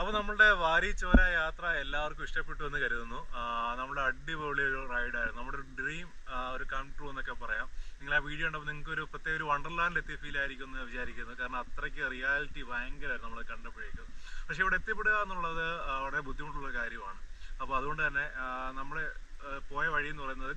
അപ്പോൾ നമ്മുടെ വാരിച്ചോര യാത്ര എല്ലാവർക്കും ഇഷ്ടപ്പെട്ടു എന്ന് കരുതുന്നു. നമ്മുടെ അടിപൊളി ഒരു റൈഡായിരുന്നു. നമ്മുടെ ഒരു ഡ്രീം ഒരു കം ട്രൂ എന്നൊക്കെ പറയാം. നിങ്ങൾ ആ വീഡിയോ കണ്ടപ്പോൾ നിങ്ങൾക്ക് ഒരു പ്രത്യേക ഒരു വണ്ടർലാൻഡിൽ എത്തിയ ഫീൽ ആയിരിക്കും എന്ന് വിചാരിക്കുന്നു. കാരണം അത്രയ്ക്ക് റിയാലിറ്റി ഭയങ്കരമായിരുന്നു നമ്മൾ കണ്ടപ്പോഴേക്കും. പക്ഷേ ഇവിടെ എത്തിപ്പെടുക എന്നുള്ളത് വളരെ ബുദ്ധിമുട്ടുള്ള കാര്യമാണ്. അപ്പോൾ അതുകൊണ്ട് തന്നെ നമ്മൾ പോയ വഴി എന്ന് പറയുന്നത്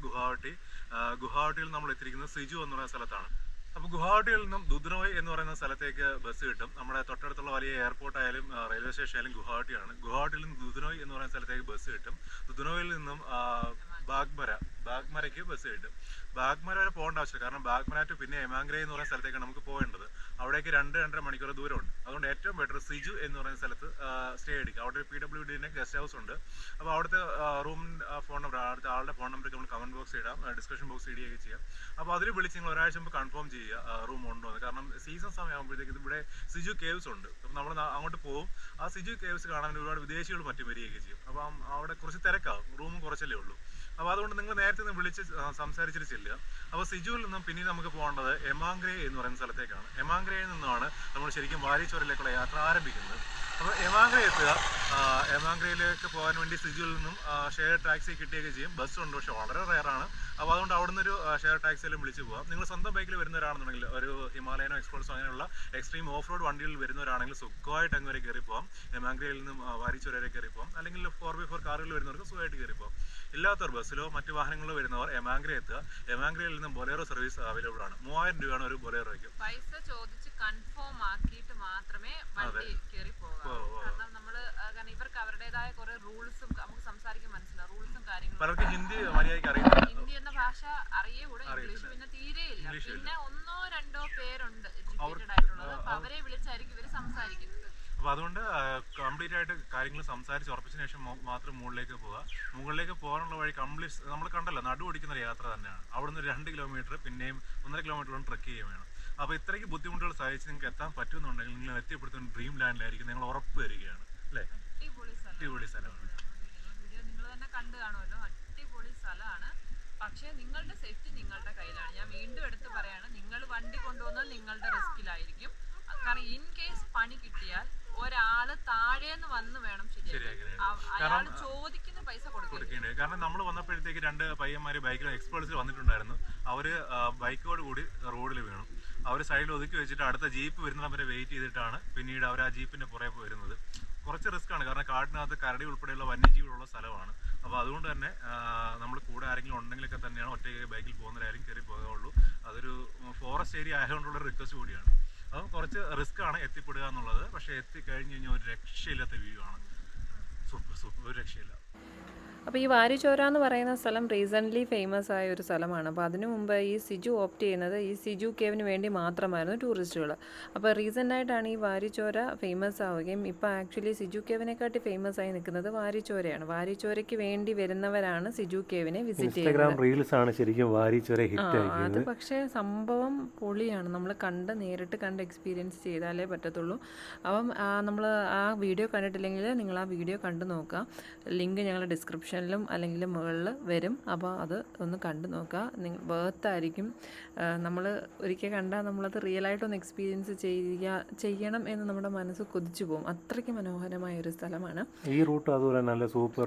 ഗുവാഹട്ടിയിൽ നമ്മൾ എത്തിയിരിക്കുന്നത് സിജു എന്ന് പറയുന്ന സ്ഥലത്താണ്. അപ്പോൾ ഗുവാഹട്ടിയിൽ നിന്നും ദുദ്നോയ് എന്ന് പറയുന്ന സ്ഥലത്തേക്ക് ബസ് കിട്ടും. നമ്മുടെ തൊട്ടടുത്തുള്ള വലിയ എയർപോർട്ട് ആയാലും റെയിൽവേ സ്റ്റേഷൻ ആയാലും ഗുവാഹട്ടിയാണ്. ഗുവാഹട്ടിയിൽ നിന്ന് ദുദ്നോയ് എന്ന് പറയുന്ന സ്ഥലത്തേക്ക് ബസ് കിട്ടും. ദുദ്നോയിൽ നിന്നും ബാഗ്മരയ്ക്ക് ബസ് കിട്ടും. ബാഗ്മര വരെ പോകേണ്ട ആവശ്യമില്ല. കാരണം ബാഗ്മര ടു പിന്നെ എമാംഗ്രേ എന്ന് പറയുന്ന സ്ഥലത്തേക്കാണ് നമുക്ക് പോകേണ്ടത്. അവിടേക്ക് 2-2.5 മണിക്കൂർ ദൂരമുണ്ട്. അതുകൊണ്ട് ഏറ്റവും ബെറ്റർ സിജു എന്ന് പറയുന്ന സ്ഥലത്ത് സ്റ്റേ എടുക്കുക. അവിടെ ഒരു PWDന്റെ ഗസ്റ്റ് ഹൗസ് ഉണ്ട്. അപ്പോൾ അവിടുത്തെ റൂം ഫോൺ നമ്പർ, അടുത്ത ആളുടെ ഫോൺ നമ്പറൊക്കെ നമ്മൾ കമന്റ് ബോക്സ് ഇടാം, ഡിസ്ക്രിപ്ഷൻ ബോക്സ് ഇടുകയൊക്കെ ചെയ്യാം. അപ്പോൾ അതിൽ വിളിച്ച് നിങ്ങൾ ഒരാഴ്ച മുമ്പ് കൺഫേം ചെയ്യുക റൂം ഉണ്ടോ എന്ന്. കാരണം സീസൺ സമയമാകുമ്പോഴത്തേക്ക് ഇവിടെ സിജു കേവ്സ് ഉണ്ട്. അപ്പം നമ്മൾ അങ്ങോട്ട് പോകും. ആ സിജു കേവ്സ് കാണാൻ ഒരുപാട് വിദേശികൾ മറ്റും വരികയൊക്കെ ചെയ്യും. അപ്പം അവിടെ കുറച്ച് തിരക്കാവും, റൂമും കുറച്ചല്ലേ ഉള്ളൂ. അപ്പോൾ അതുകൊണ്ട് നിങ്ങൾ നേരത്തെ നിന്ന് വിളിച്ച് സംസാരിച്ചിട്ട് ചെല്ലുക. അപ്പോൾ സിജുവിൽ നിന്നും പിന്നീട് നമുക്ക് പോകേണ്ടത് എമാംഗ്രേ എന്ന് പറയുന്ന സ്ഥലത്തേക്കാണ്. എമാംഗ്രയിൽ നിന്നുമാണ് നമ്മൾ ശരിക്കും വാരിച്ചോരയിലേക്കുള്ള യാത്ര ആരംഭിക്കുന്നത്. അപ്പോൾ എമാംഗ്രേ എത്തുക. എമാംഗ്രയിലേക്ക് പോകാൻ വേണ്ടി സിജുവിൽ നിന്നും ഷെയർ ടാക്സി കിട്ടുകയൊക്കെ ചെയ്യും. ബസ്സുണ്ട്, പക്ഷെ വളരെ റെയറാണ്. അപ്പോൾ അതുകൊണ്ട് അവിടെ നിന്നൊരു ഷെയർ ടാക്സിയിലും വിളിച്ച് പോകാം. നിങ്ങൾ സ്വന്തം ബൈക്കിൽ വരുന്നവരാണെന്നുണ്ടെങ്കിൽ ഒരു ഹിമാലയനോ എക്സ്പ്ലോർസോ അങ്ങനെയുള്ള എക്സ്ട്രീം ഓഫ് റോഡ് വണ്ടികളിൽ വരുന്നവരാണെങ്കിൽ സുഖമായിട്ട് അങ്ങ് വരെ കയറി പോകാം. എമാംഗ്രയിൽ നിന്നും വാരിച്ചോര വരെ കയറി പോകാം. അല്ലെങ്കിൽ 4x4 കാറുകളിൽ വരുന്നവർക്ക് സുഖമായിട്ട് കയറി പോകാം. ഇല്ലാത്തവർ ബസ്സിലോ മറ്റു വാഹനങ്ങളിലോ വരുന്നവർ എമാംഗ്രേ എത്തുക. എമാംഗ്രയിൽ നിന്നും ബൊലേറോ സർവീസ് അവൈലബിൾ ആണ്. 3000 രൂപയാണ് ഒരു ബൊലേറോയ്ക്ക്. പൈസ ചോദിച്ച് കൺഫേം ആക്കിയിട്ട് മാത്രമേ വണ്ടി കയറി പോകാവൂ. കാരണം നമ്മള് ഇവർക്ക് അവരുടേതായ കുറെ റൂൾസും നമുക്ക് സംസാരിക്കാൻ മനസ്സിലാവും. റൂൾസും കാര്യങ്ങളും പലർക്ക് ഹിന്ദി മര്യാദയ്ക്ക് അറിയില്ല. ഹിന്ദി എന്ന ഭാഷ അറിയുകൂടെ, ഇംഗ്ലീഷ് പിന്നെ തീരെയില്ല. പിന്നെ 1-2 പേരുണ്ട് എഡ്യൂക്കേറ്റഡ് ആയിട്ടുള്ളത്. അപ്പൊ അവരെ വിളിച്ചായിരിക്കും ഇവര് സംസാരിക്കുന്നത്. അപ്പോൾ അതുകൊണ്ട് കംപ്ലീറ്റ് ആയിട്ട് കാര്യങ്ങൾ സംസാരിച്ച് ഉറപ്പിച്ചതിന് ശേഷം മാത്രം മുകളിലേക്ക് പോവുക. മുകളിലേക്ക് പോകാനുള്ള വഴി കംപ്ലീറ്റ് നമ്മൾ കണ്ടല്ലോ, നടുവൊടിക്കുന്ന യാത്ര തന്നെയാണ്. അവിടുന്ന് 2 കിലോമീറ്റർ പിന്നെയും 1.5 കിലോമീറ്റർ ട്രെക്ക് ചെയ്യുകയും വേണം. അപ്പോൾ ഇത്രയ്ക്ക് ബുദ്ധിമുട്ടുകൾ സഹിച്ച് നിങ്ങൾക്ക് എത്താൻ പറ്റുമെന്നുണ്ടെങ്കിൽ നിങ്ങൾ എത്തിപ്പെടുത്തുന്ന ഡ്രീം ലാൻഡിലായിരിക്കും നിങ്ങൾ ഉറപ്പ് വരികയാണ്. അല്ലേ? അടിപൊളി സ്ഥലമാണ്. നിങ്ങൾ തന്നെ കണ്ടു കാണുമല്ലോ, അടിപൊളി സ്ഥലമാണ്. പക്ഷേ നിങ്ങളുടെ സേഫ്റ്റി നിങ്ങളുടെ കയ്യിലാണ്. ഞാൻ വീണ്ടും എടുത്ത് പറയാണ്, നിങ്ങൾ വണ്ടി കൊണ്ടുപോകുന്നത് നിങ്ങളുടെ റിസ്കിലായിരിക്കും. കാരണം ഇൻ കേസ് പണി കിട്ടിയാൽ ഒരാള് താഴേന്ന് വന്ന് വേണം ശരിയാക്കാൻ. അയാൾ ചോദിക്കുന്ന പൈസ കൊടുക്കേണ്ടത്. കാരണം നമ്മൾ വന്നപ്പോഴത്തേക്ക് 2 പയ്യന്മാര് ബൈക്കിൽ എക്സ്പേർട്സിൽ വന്നിട്ടുണ്ടായിരുന്നു. അവര് ബൈക്കോട് കൂടി റോഡിൽ വീണു. അവർ സൈഡിൽ ഒതുക്കി വെച്ചിട്ട് അടുത്ത ജീപ്പ് വരുന്നിടം വരെ വെയിറ്റ് ചെയ്തിട്ടാണ് പിന്നീട് അവർ ആ ജീപ്പിന്റെ പുറകെ വരുന്നത്. കുറച്ച് റിസ്ക് ആണ്. കാരണം കാടിനകത്ത് കരടി ഉൾപ്പെടെയുള്ള വന്യജീവികളുള്ള സ്ഥലമാണ്. അപ്പോൾ അതുകൊണ്ട് തന്നെ നമ്മൾ കൂടെ ആരെങ്കിലും ഉണ്ടെങ്കിലൊക്കെ തന്നെയാണ് ഒറ്റയ്ക്ക് ബൈക്കിൽ പോകുന്നവരായാലും കയറി പോകാവുള്ളൂ. അതൊരു ഫോറസ്റ്റ് ഏരിയ ആയതുകൊണ്ടുള്ള റിക്വസ്റ്റ് കൂടിയാണ്. അതും കുറച്ച് റിസ്ക് ആണ് എത്തിപ്പെടുക എന്നുള്ളത്. പക്ഷേ എത്തിക്കഴിഞ്ഞ് കഴിഞ്ഞാൽ ഒരു രക്ഷയില്ലാത്ത വ്യൂ ആണ്. സൂപ്പർ, ഒരു രക്ഷയില്ല. അപ്പോൾ ഈ വാരിച്ചോര എന്ന് പറയുന്ന സ്ഥലം റീസെൻ്റ്ലി ഫേമസ് ആയ ഒരു സ്ഥലമാണ്. അപ്പോൾ അതിനു മുമ്പ് ഈ സിജു ഓപ്റ്റ് ചെയ്യുന്നത് ഈ സിജു കേവിന് വേണ്ടി മാത്രമായിരുന്നു ടൂറിസ്റ്റുകൾ. അപ്പോൾ റീസെൻ്റായിട്ടാണ് ഈ വാരിച്ചോര ഫേമസ് ആവുകയും ഇപ്പോൾ ആക്ച്വലി സിജു കേവിനെക്കാട്ടി ഫേമസ് ആയി നിൽക്കുന്നത് വാരിച്ചോരയാണ്. വാരിച്ചോരയ്ക്ക് വേണ്ടി വരുന്നവരാണ് സിജു കേവിനെ വിസിറ്റ് ചെയ്യുന്നത്. അത് പക്ഷേ സംഭവം പൊളിയാണ്. നമ്മൾ നേരിട്ട് കണ്ട് എക്സ്പീരിയൻസ് ചെയ്താലേ പറ്റത്തുള്ളൂ. അപ്പം നമ്മൾ ആ വീഡിയോ കണ്ടിട്ടില്ലെങ്കിൽ നിങ്ങൾ ആ വീഡിയോ കണ്ടു നോക്കുക. ലിങ്ക് ഞങ്ങൾ ഡിസ്ക്രിപ്ഷനിലും അല്ലെങ്കിൽ മുകളിൽ വരും. അപ്പോൾ അത് ഒന്ന് കണ്ടു നോക്കുക. വേർത്തായിരിക്കും. നമ്മൾ ഒരിക്കൽ കണ്ടാൽ നമ്മളത് റിയലായിട്ടൊന്ന് എക്സ്പീരിയൻസ് ചെയ്യണം എന്ന് നമ്മുടെ മനസ്സ് കൊതിച്ചു പോകും. അത്രയ്ക്ക് മനോഹരമായ ഒരു സ്ഥലമാണ് ഈ റൂട്ട്. അതുപോലെ നല്ല സൂപ്പർ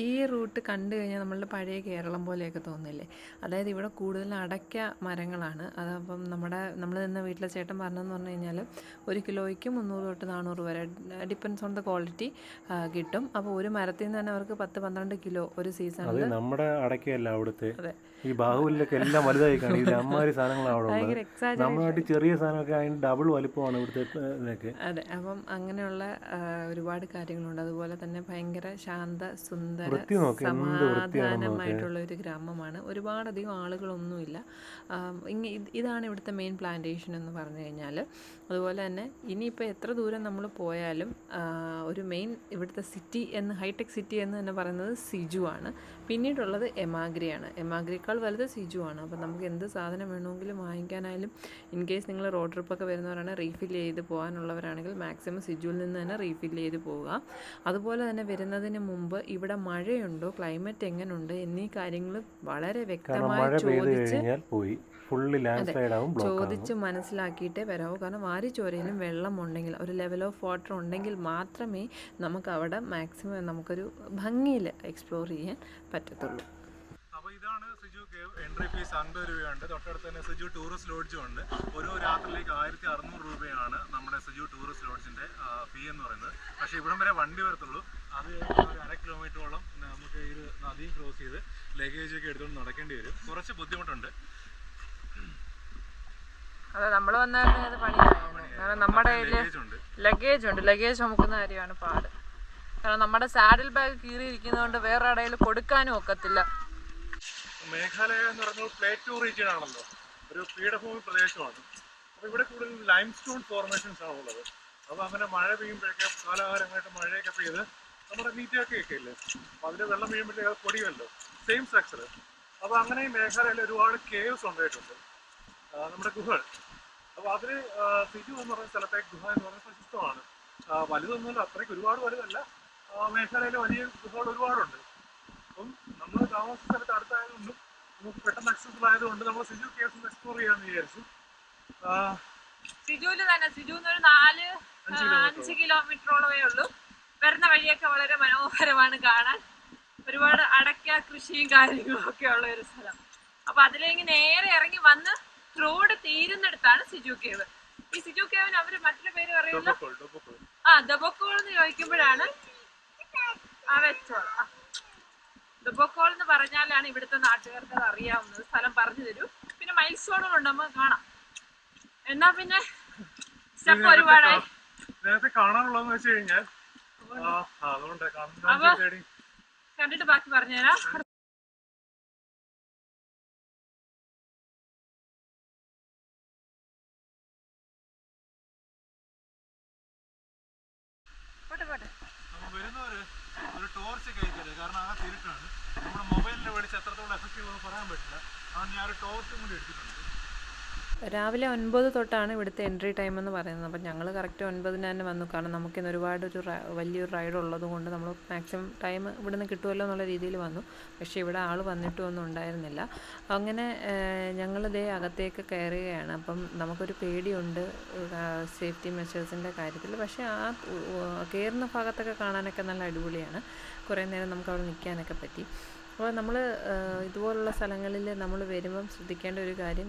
ഈ റൂട്ട് കണ്ടു കഴിഞ്ഞാൽ നമ്മളുടെ പഴയ കേരളം പോലെയൊക്കെ തോന്നില്ലേ. അതായത് ഇവിടെ കൂടുതൽ അടയ്ക്ക മരങ്ങളാണ്. അതപ്പം നമ്മൾ നിന്ന വീട്ടിലെ ചേട്ടൻ പറഞ്ഞതെന്ന് പറഞ്ഞു കഴിഞ്ഞാൽ 1 കിലോയ്ക്ക് 300 തൊട്ട് 400 വരെ ഡിപ്പെൻസ് ഓൺ ദ ക്വാളിറ്റി കിട്ടും. അപ്പോൾ ഒരു മരത്തിൽ നിന്ന് തന്നെ അവർക്ക് 10-12 കിലോ ഒരു സീസണിൽ. നമ്മുടെ അടയ്ക്കയല്ല അവിടുത്തെ. ഈ ബാഹുലിലൊക്കെ എല്ലാം വലുതായി കാണും. ഇത് അമ്മാതിരി സാധനങ്ങൾ അവിടെ ഉള്ളത്. നമ്മളായിട്ട് ചെറിയ സാധനമൊക്കെ അതിന് ഡബിൾ വലിപ്പമാണ് ഇവിടുത്തെ. അതെ. അപ്പം അങ്ങനെയുള്ള ഒരുപാട് കാര്യങ്ങളുണ്ട്. അതുപോലെ തന്നെ ഭയങ്കര ശാന്ത സുന്ദര സമാധാനമായിട്ടുള്ള ഒരു ഗ്രാമമാണ്. ഒരുപാടധികം ആളുകളൊന്നുമില്ല. ഇതാണ് ഇവിടുത്തെ മെയിൻ പ്ലാന്റേഷൻ എന്ന് പറഞ്ഞു കഴിഞ്ഞാൽ. അതുപോലെ തന്നെ ഇനിയിപ്പോൾ എത്ര ദൂരം നമ്മൾ പോയാലും ഒരു മെയിൻ ഇവിടുത്തെ സിറ്റി എന്ന് ഹൈടെക് സിറ്റി എന്ന് തന്നെ പറയുന്നത് സിജു ആണ്. പിന്നീടുള്ളത് എമാഗ്രിയാണ്. എമാഗ്രിയേക്കാൾ വലുത് സിജു ആണ്. അപ്പോൾ നമുക്ക് എന്ത് സാധനം വേണമെങ്കിലും വാങ്ങിക്കാനായാലും ഇൻ കേസ് നിങ്ങൾ റോഡ് ട്രിപ്പൊക്കെ വരുന്നവരാണ് റീഫിൽ ചെയ്ത് പോകാനുള്ളവരാണെങ്കിൽ മാക്സിമം സിജുവിൽ നിന്ന് തന്നെ റീഫിൽ ചെയ്ത് പോവുക. അതുപോലെ തന്നെ വരുന്നതിന് മുമ്പ് ഇവിടെ മഴയുണ്ടോ, ക്ലൈമറ്റ് എങ്ങനെയുണ്ട് എന്നീ കാര്യങ്ങൾ വളരെ വ്യക്തമായി ചോദിച്ച് മനസ്സിലാക്കിയിട്ടേ വരാവൂ. കാരണം വാരിച്ചോരയിലും വെള്ളമുണ്ടെങ്കിൽ ഒരു ലെവൽ ഓഫ് വാട്ടർ ഉണ്ടെങ്കിൽ മാത്രമേ നമുക്ക് അവിടെ മാക്സിമം നമുക്കൊരു ഭംഗിയിൽ എക്സ്പ്ലോർ ചെയ്യാൻ പറ്റത്തുള്ളൂ. അപ്പോൾ ഇതാണ് സിജു കേവ്. എൻട്രി ഫീസ് 50 രൂപയുണ്ട്. തൊട്ടടുത്ത് തന്നെ സിജു ടൂറിസ്റ്റ് ലോഡ്ജും ഉണ്ട്. ഒരു രാത്രിയിലേക്ക് 1600 രൂപയാണ് നമ്മുടെ സിജു ടൂറിസ്റ്റ് ലോഡ്ജിൻ്റെ ഫീ എന്ന് പറയുന്നത്. പക്ഷേ ഇവിടം വരെ വണ്ടി വരത്തുള്ളൂ. അത് ഒരു 1/2 കിലോമീറ്ററോളം നമുക്ക് ഇത് നദിയും ക്രോസ് ചെയ്ത് ലഗേജൊക്കെ എടുത്തുകൊണ്ട് നടക്കേണ്ടി വരും. കുറച്ച് ബുദ്ധിമുട്ടുണ്ട്. അതെ, നമ്മൾ വന്നത് പണിയാണ്. കാരണം നമ്മുടെ കയ്യിൽ ലഗേജ് ഉണ്ട്. ലഗേജ് ചുമക്കുന്ന കാര്യമാണ് പാട്. കാരണം നമ്മുടെ സാഡിൽ ബാഗ് കീറിയിരിക്കുന്നതുകൊണ്ട് വേറെ ഇടയിൽ കൊടുക്കാനും ഒക്കത്തില്ല. മേഘാലയ എന്ന് പറഞ്ഞാൽ പ്ലേറ്റു റീജിയൻ ആണല്ലോ, ഒരു പീഠഭൂമി പ്രദേശമാണ്. അപ്പോൾ ഇവിടെ കൂടുതൽ ലൈം സ്റ്റോൺ ഫോർമേഷൻസ് ആണുള്ളത്. അപ്പോൾ അങ്ങനെ മഴ പെയ്യുമ്പോഴൊക്കെ കാലാകാലമായിട്ട് മഴയൊക്കെ പെയ്ത് നമ്മുടെ നീറ്റൊക്കെ ഇല്ലേ, അപ്പോൾ അതിൽ വെള്ളം വീഴുമ്പോഴത്തേക്ക് അത് പൊടിയല്ലോ, സെയിം സ്ട്രക്ചർ. അപ്പോൾ അങ്ങനെ മേഘാലയയിൽ ഒരുപാട് കേവ്സ് ഉണ്ടായിട്ടുണ്ട്, നമ്മുടെ ഗുഹകൾ. അപ്പോൾ അതിൽ സിജു എന്ന് പറയുന്ന സ്ഥലത്തെ ഗുഹ എന്ന് പറയുന്നത് പ്രശസ്തമാണ്. വലുതൊന്നുമല്ല, അത്രയ്ക്ക് ഒരുപാട് വലുതല്ല. മേഘാലയയിൽ വലിയ ഗുഹകൾ ഒരുപാടുണ്ട്. അപ്പം നമ്മൾ താമസ സ്ഥലത്ത് അടുത്തായതുകൊണ്ടും നമുക്ക് പെട്ടെന്ന് അക്സസിബിൾ ആയതുകൊണ്ട് നമ്മൾ സിജു കേവ്സ് എക്സ്പ്ലോർ ചെയ്യാമെന്ന് വിചാരിച്ചു. സിജുവിൽ തന്നെ സിജുവിന് ഒരു 4-5 കിലോമീറ്ററോളമേ ഉള്ളൂ. വരുന്ന വഴിയൊക്കെ വളരെ മനോഹരമാണ് കാണാൻ. ഒരുപാട് അടയ്ക്ക കൃഷിയും കാര്യങ്ങളും ഒക്കെ ഉള്ള ഒരു സ്ഥലം. അപ്പൊ അതിലേക്ക് നേരെ ഇറങ്ങി വന്ന് റോഡ് തീരുന്നിടത്താണ് സിജു കേവ്. ഈ സിജു കേവിന് അവര് മറ്റൊരു പേര് പറയുന്നത് ദബോക്കോൾ എന്ന് ചോദിക്കുമ്പോഴാണ് ദബോക്കോൾ എന്ന് പറഞ്ഞാലാണ് ഇവിടുത്തെ നാട്ടുകാർക്ക് അത് അറിയാവുന്നത്. സ്ഥലം പറഞ്ഞു തരൂ. പിന്നെ മൈൽ സ്റ്റോണുകളുണ്ട്, നമുക്ക് കാണാം. എന്നാ പിന്നെ സ്റ്റെപ്പ് ഒരുപാടായി. നേരത്തെ കാണാനുള്ളതെന്ന് വെച്ച് കഴിഞ്ഞാൽ കണ്ടിട്ട് ബാക്കി പറഞ്ഞുതരാം. വരുന്നവര് ഒരു ടോർച്ച് കയറ്റരുത്, കാരണം ആ തിരുട്ടാണ്. നമ്മുടെ മൊബൈലിന്റെ വെളിച്ച് എത്രത്തോളം എഫക്റ്റീവ് എന്ന് പറയാൻ പറ്റില്ല. അതുകൊണ്ട് ഞാൻ ഒരു ടോർച്ചും കൂടി എടുത്തിട്ടുണ്ട്. രാവിലെ 9 തൊട്ടാണ് ഇവിടുത്തെ എൻട്രി ടൈം എന്ന് പറയുന്നത്. അപ്പം ഞങ്ങൾ കറക്റ്റ് 9-ന് തന്നെ വന്നു. കാരണം നമുക്കിന്ന് ഒരുപാട് വലിയൊരു റൈഡ് ഉള്ളത് കൊണ്ട് നമ്മൾ മാക്സിമം ടൈം ഇവിടുന്ന് കിട്ടുമല്ലോ എന്നുള്ള രീതിയിൽ വന്നു. പക്ഷേ ഇവിടെ ആൾ വന്നിട്ടും ഒന്നും ഉണ്ടായിരുന്നില്ല. അങ്ങനെ ഞങ്ങൾ ദേ അകത്തേക്ക് കയറുകയാണ്. അപ്പം നമുക്കൊരു പേടിയുണ്ട് സേഫ്റ്റി മെഷേഴ്സിൻ്റെ കാര്യത്തിൽ. പക്ഷേ ആ കയറുന്ന ഭാഗത്തൊക്കെ കാണാനൊക്കെ നല്ല അടിപൊളിയാണ്. കുറേ നേരം നമുക്ക് അവിടെ നിൽക്കാനൊക്കെ പറ്റി. അപ്പോൾ നമ്മൾ ഇതുപോലുള്ള സ്ഥലങ്ങളിൽ നമ്മൾ വരുമ്പം ശ്രദ്ധിക്കേണ്ട ഒരു കാര്യം,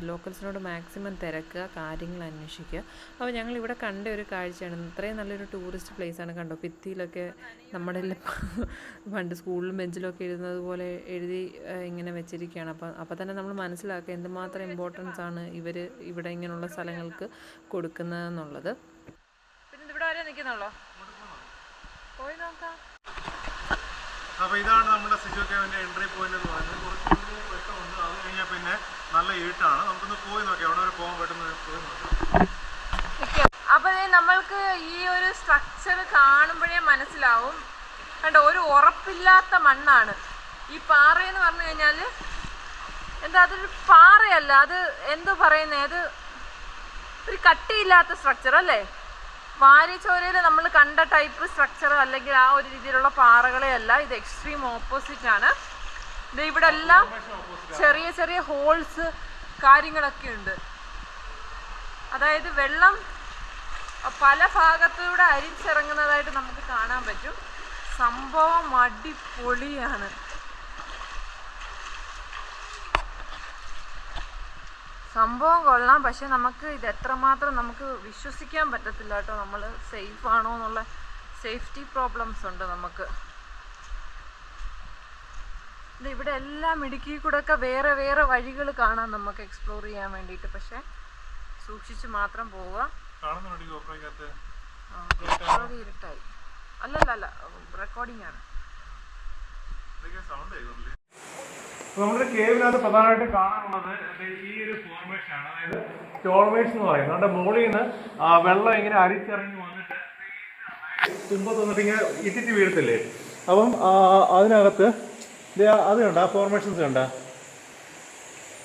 ലോക്കൽസിനോട് മാക്സിമം തിരക്കുക, കാര്യങ്ങൾ അന്വേഷിക്കുക. അപ്പോൾ ഞങ്ങളിവിടെ കണ്ട ഒരു കാഴ്ചയാണ്. ഇത്രയും നല്ലൊരു ടൂറിസ്റ്റ് പ്ലേസാണ്. കണ്ടോ, ഭിത്തിയിലൊക്കെ നമ്മുടെ പണ്ട് സ്കൂളിലും ബെഞ്ചിലൊക്കെ എഴുതുന്നത് പോലെ എഴുതി ഇങ്ങനെ വെച്ചിരിക്കുകയാണ്. അപ്പോൾ തന്നെ നമ്മൾ മനസ്സിലാക്കുക എന്തുമാത്രം ഇമ്പോർട്ടൻസ് ആണ് ഇവർ ഇവിടെ ഇങ്ങനെയുള്ള സ്ഥലങ്ങൾക്ക് കൊടുക്കുന്നതെന്നുള്ളത്. പിന്നെ ഇവിടെ വരെ നിൽക്കുന്നുള്ളോ, പോയി നോക്കാം. അപ്പോൾ ഇതാണ് നമ്മുടെ സിജു കേവിൻ്റെ എൻട്രി പോയിന്റ് എന്ന് പറയുന്നത്. കുറച്ചുകൂടി വെട്ടമുണ്ട്. അത് കഴിഞ്ഞാൽ പിന്നെ നല്ല ഇരുട്ടാണ്. നമുക്കൊന്ന് പോയി നോക്കാം, അവിടെ വരെ പോകാൻ പറ്റുന്ന പോയി നോക്കാം. അപ്പൊ നമ്മൾക്ക് ഈ ഒരു സ്ട്രക്ചർ കാണുമ്പോഴേ മനസ്സിലാവും. കണ്ടോ, ഒരു ഉറപ്പില്ലാത്ത മണ്ണാണ് ഈ പാറയെന്ന് പറഞ്ഞു കഴിഞ്ഞാൽ. എന്താ, അതൊരു പാറയല്ല, അത് എന്തോ പറയുന്നേ, അത് ഒരു കട്ടിയില്ലാത്ത സ്ട്രക്ചർ അല്ലേ. വാരിച്ചോരയിൽ നമ്മൾ കണ്ട ടൈപ്പ് സ്ട്രക്ചർ അല്ലെങ്കിൽ ആ ഒരു രീതിയിലുള്ള പാറകളെ അല്ല, ഇത് എക്സ്ട്രീം ഓപ്പോസിറ്റ് ആണ്. ഇത് ഇവിടെ എല്ലാം ചെറിയ ചെറിയ ഹോൾസ് കാര്യങ്ങളൊക്കെ ഉണ്ട്. അതായത് വെള്ളം പല ഭാഗത്തൂടെ അരിച്ചിറങ്ങുന്നതായിട്ട് നമുക്ക് കാണാൻ പറ്റും. സംഭവം അടിപൊളിയാണ്. സംഭവം കൊള്ളാം. പക്ഷെ നമുക്ക് ഇത് എത്രമാത്രം നമുക്ക് വിശ്വസിക്കാൻ പറ്റത്തില്ല കേട്ടോ. നമ്മൾ സേഫ് ആണോ എന്നുള്ള സേഫ്റ്റി പ്രോബ്ലംസ് ഉണ്ട് നമുക്ക്. ഇവിടെ എല്ലാം ഇടുക്കി കൂടെ ഒക്കെ വേറെ വേറെ വഴികൾ കാണാം നമുക്ക് എക്സ്പ്ലോർ ചെയ്യാൻ വേണ്ടിയിട്ട്. പക്ഷെ സൂക്ഷിച്ച് മാത്രം പോവുക. ഇരുട്ടായി. അല്ലല്ല, റെക്കോർഡിംഗ് ആണ്. നമ്മുടെ കേവിനകത്ത് പ്രധാനമായിട്ടും കാണാനുള്ളത് ഈ ഒരു ഫോർമേഷൻ ആണ്. അതായത് സ്റ്റോൾവേഴ്സ് എന്ന് പറയുന്നത്. നമ്മുടെ മുകളിൽ നിന്ന് വെള്ളം ഇങ്ങനെ അരിച്ചിറങ്ങി വന്നിട്ട് തുമ്പത്ത് വന്നിട്ട് ഇങ്ങനെ ഇറ്റിറ്റ് വീഴത്തില്ലേ. അപ്പം അതിനകത്ത് അത് കണ്ട ആ ഫോർമേഷൻസ് കണ്ട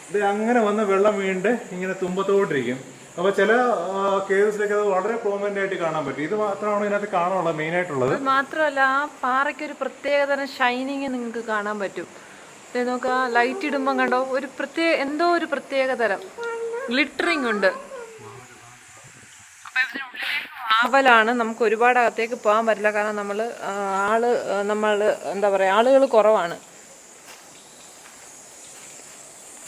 ഇത് അങ്ങനെ വന്ന് വെള്ളം വീണ്ട് ഇങ്ങനെ തുമ്പത്തോട്ടിരിക്കും. അപ്പോൾ ചില കേവ്സിലേക്ക് അത് വളരെ പ്രോമിനൻ്റ് ആയിട്ട് കാണാൻ പറ്റും. ഇത് മാത്രമാണ് ഇതിനകത്ത് കാണാനുള്ളത് മെയിനായിട്ടുള്ളത്. മാത്രമല്ല ആ പാറയ്ക്ക് ഒരു പ്രത്യേകതരം ഷൈനിങ് നിങ്ങൾക്ക് കാണാൻ പറ്റും. നോക്കുക, ലൈറ്റ് ഇടുമ്പം കണ്ടോ ഒരു എന്തോ ഒരു പ്രത്യേക തരം ഗ്ലിറ്ററിങ് ഉണ്ട്. ആവലാണ്, നമുക്ക് ഒരുപാട് അകത്തേക്ക് പോകാൻ പറ്റില്ല. കാരണം നമ്മൾ എന്താ പറയുക, ആളുകൾ കുറവാണ്.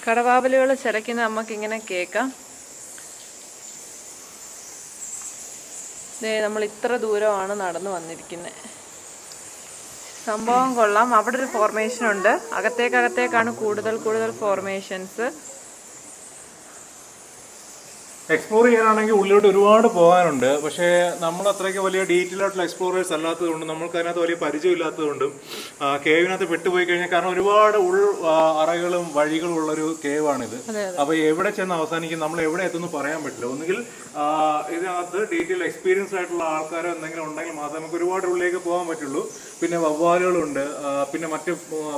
കടവാവലുകൾ ചിലയ്ക്കുന്നത് നമുക്കിങ്ങനെ കേൾക്കാം. നമ്മൾ ഇത്ര ദൂരമാണ് നടന്നു വന്നിരിക്കുന്നത്. സംഭവം കൊള്ളാം. അവിടെ ഒരു ഫോർമേഷൻ ഉണ്ട്. അകത്തേക്കാണ് കൂടുതൽ ഫോർമേഷൻസ്. എക്സ്പ്ലോർ ചെയ്യാനാണെങ്കിൽ ഉള്ളിലോട്ട് ഒരുപാട് പോകാനുണ്ട്. പക്ഷേ നമ്മൾ അത്രയ്ക്ക് വലിയ ഡീറ്റെയിൽ ആയിട്ടുള്ള എക്സ്പ്ലോറേഴ്സ് അല്ലാത്തതുകൊണ്ട് നമ്മൾക്ക് അതിനകത്ത് വലിയ പരിചയമില്ലാത്തതുകൊണ്ടും കേവിനകത്ത് പെട്ടുപോയി കഴിഞ്ഞാൽ, കാരണം ഒരുപാട് അറകളും വഴികളും ഉള്ളൊരു കേവാണിത്. അപ്പോൾ എവിടെ ചെന്ന് അവസാനിക്കും, നമ്മൾ എവിടെ എത്തുന്നു പറയാൻ പറ്റില്ല. ഒന്നുകിൽ ഇതിനകത്ത് ഡീറ്റെയിൽ എക്സ്പീരിയൻസ് ആയിട്ടുള്ള ആൾക്കാരോ എന്തെങ്കിലും ഉണ്ടെങ്കിൽ മാത്രമേ നമുക്ക് ഒരുപാട് ഉള്ളിലേക്ക് പോകാൻ പറ്റുള്ളൂ. പിന്നെ വവ്വാലുകളുണ്ട്, പിന്നെ മറ്റ്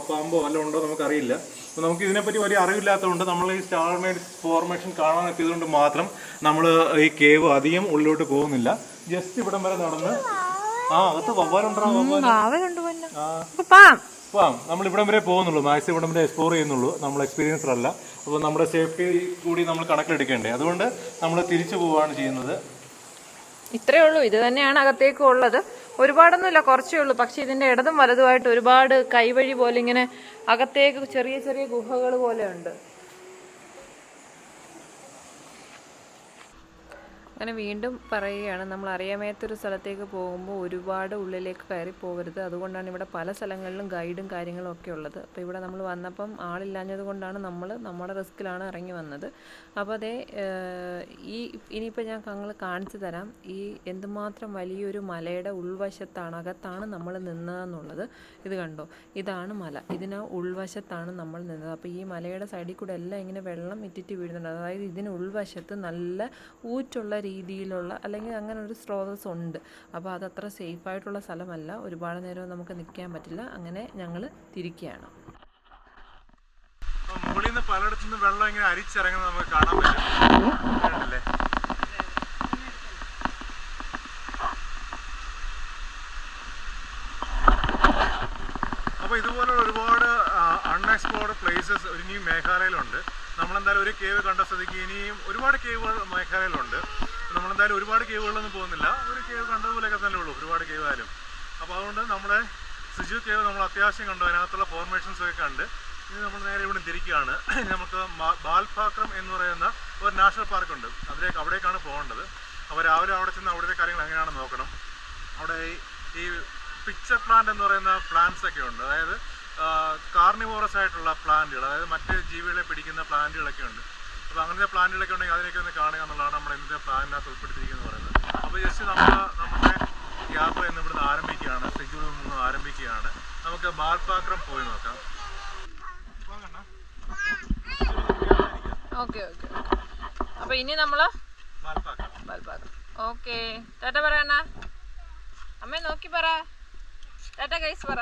പാമ്പോ വല്ലതും ഉണ്ടോ നമുക്കറിയില്ല. അപ്പോൾ നമുക്ക് ഇതിനെപ്പറ്റി വലിയ അറിവില്ലാത്തതുകൊണ്ട് നമ്മൾ ഈ സ്റ്റാർമേഡ് ഫോർമേഷൻ കാണാൻ എത്തിയതുകൊണ്ട് മാത്രം നമ്മൾ ഈ കേവ് അധികം ഉള്ളിലോട്ട് പോകുന്നില്ല. ജസ്റ്റ് ഇവിടം വരെ നടന്ന് അകത്ത് നമ്മൾ ഇവിടം വരെ പോകുന്നുള്ളൂ. മാക്സിമം ഇവിടം വരെ എക്സ്പ്ലോർ ചെയ്യുന്നുള്ളൂ. നമ്മൾ എക്സ്പീരിയൻസ്ഡ് അല്ല. അപ്പോൾ നമ്മുടെ സേഫ്റ്റി കൂടി നമ്മൾ കണക്കിലെടുക്കേണ്ടേ. അതുകൊണ്ട് നമ്മൾ തിരിച്ചു പോവുകയാണ് ചെയ്യുന്നത്. ഇത്രയേ ഉള്ളൂ. ഇത് തന്നെയാണ് അകത്തേക്ക് ഉള്ളത്. ഒരുപാടൊന്നുമില്ല, കുറച്ചേ ഉള്ളൂ. പക്ഷെ ഇതിന്റെ ഇടതും വലതുമായിട്ട് ഒരുപാട് കൈവഴി പോലെ ഇങ്ങനെ അകത്തേക്ക് ചെറിയ ചെറിയ ഗുഹകൾ പോലെ ഉണ്ട്. അങ്ങനെ വീണ്ടും പറയുകയാണ്, നമ്മൾ അറിയാമേത്തൊരു സ്ഥലത്തേക്ക് പോകുമ്പോൾ ഒരുപാട് ഉള്ളിലേക്ക് കയറി പോകരുത്. അതുകൊണ്ടാണ് ഇവിടെ പല സ്ഥലങ്ങളിലും ഗൈഡും കാര്യങ്ങളും ഒക്കെ ഉള്ളത്. അപ്പോൾ ഇവിടെ നമ്മൾ വന്നപ്പം ആളില്ലാഞ്ഞത് കൊണ്ടാണ് നമ്മൾ നമ്മുടെ റിസ്ക്കിലാണ് ഇറങ്ങി വന്നത്. അപ്പോൾ ഇനിയിപ്പോൾ ഞങ്ങൾ കാണിച്ചു തരാം ഈ എന്തുമാത്രം വലിയൊരു മലയുടെ ഉൾവശത്താണ്, അകത്താണ് നമ്മൾ നിന്നതെന്നുള്ളത്. ഇത് കണ്ടോ, ഇതാണ് മല. ഇതിന് ഉൾവശത്താണ് നമ്മൾ നിന്നത്. അപ്പോൾ ഈ മലയുടെ സൈഡിൽ കൂടെ എല്ലാം ഇങ്ങനെ വെള്ളം ഇറ്റിറ്റ് വീഴുന്നുണ്ട്. അതായത് ഇതിന് ഉൾവശത്ത് നല്ല ഊറ്റുള്ള രീതിയിലുള്ള അല്ലെങ്കിൽ അങ്ങനെ ഒരു സ്രോതസ് ഉണ്ട്. അപ്പോൾ അതത്ര സേഫായിട്ടുള്ള സ്ഥലമല്ല. ഒരുപാട് നേരം നമുക്ക് നിൽക്കാൻ പറ്റില്ല. അങ്ങനെ ഞങ്ങൾ തിരിക്കുകയാണ്. മുകളിൽ നിന്ന് പലയിടത്തു നിന്ന് വെള്ളം ഇങ്ങനെ അരിച്ചിറങ്ങുന്നത് നമുക്ക് കാണാൻ പറ്റും. അപ്പോൾ ഇതുപോലുള്ള ഒരുപാട് അൺഎക്സ്പ്ലോർഡ് പ്ലേസസ് ഇനി മേഘാലയയിലുണ്ട്. നമ്മളെന്തായാലും ഒരു കേവ് കണ്ട സ്ഥിതിക്ക് ഇനിയും ഒരുപാട് കേവുകൾ മേഘാലയയിലുണ്ട്. നമ്മളെന്തായാലും ഒരുപാട് കേവുകളൊന്നും പോകുന്നില്ല. ഒരു കേവ് കണ്ടതുപോലെയൊക്കെ തന്നെ ഉള്ളൂ, ഒരുപാട് കേവ് ആയാലും. അപ്പോൾ അതുകൊണ്ട് നമ്മുടെ സിജു കേവ് നമ്മൾ അത്യാവശ്യം കണ്ടു. അതിനകത്തുള്ള ഫോർമേഷൻസ് ഒക്കെ കണ്ട് ഇനി നമ്മൾ നേരെ ഇവിടെ തിരിക്കുകയാണ്. നമുക്ക് ബാൽപാക്രം എന്ന് പറയുന്ന ഒരു നാഷണൽ പാർക്കുണ്ട്. അവിടേക്കാണ് പോകേണ്ടത്. അപ്പോൾ രാവിലെ അവിടെ ചെന്ന് അവിടുത്തെ കാര്യങ്ങൾ എങ്ങനെയാണെന്ന് നോക്കണം. അവിടെ ഈ പിക്ചർ പ്ലാന്റ് എന്ന് പറയുന്ന പ്ലാന്റ്സ് ഒക്കെ ഉണ്ട്. അതായത് കാർണിവോറസ് ആയിട്ടുള്ള പ്ലാന്റുകൾ, അതായത് മറ്റ് ജീവികളെ പിടിക്കുന്ന പ്ലാന്റുകളൊക്കെ ഉണ്ട്. അപ്പോൾ അങ്ങനത്തെ പ്ലാന്റുകളൊക്കെ ഉണ്ടെങ്കിൽ അതിനൊക്കെ ഒന്ന് കാണുക എന്നുള്ളതാണ് നമ്മുടെ ഇന്നത്തെ പ്ലാനിനകത്ത് ഉൾപ്പെടുത്തിയിരിക്കുന്നത് പറയുന്നത്. അപ്പോൾ ജസ്റ്റ് നമ്മുടെ യാത്ര ഇന്ന് ഇവിടുന്ന് ആരംഭിക്കുകയാണ്. സിജുവിൽ നിന്ന് ആരംഭിക്കുകയാണ്. നമുക്ക് ബാൽപാക്രം പോയി നോക്കാം. ഓക്കെ. അപ്പോൾ ഇനി നമ്മൾ ബാൽപാക്രം. ഓക്കെ, ടാറ്റ പറയണ അമ്മേ, നോക്കി പറ ടാറ്റ ഗൈസ് പറ.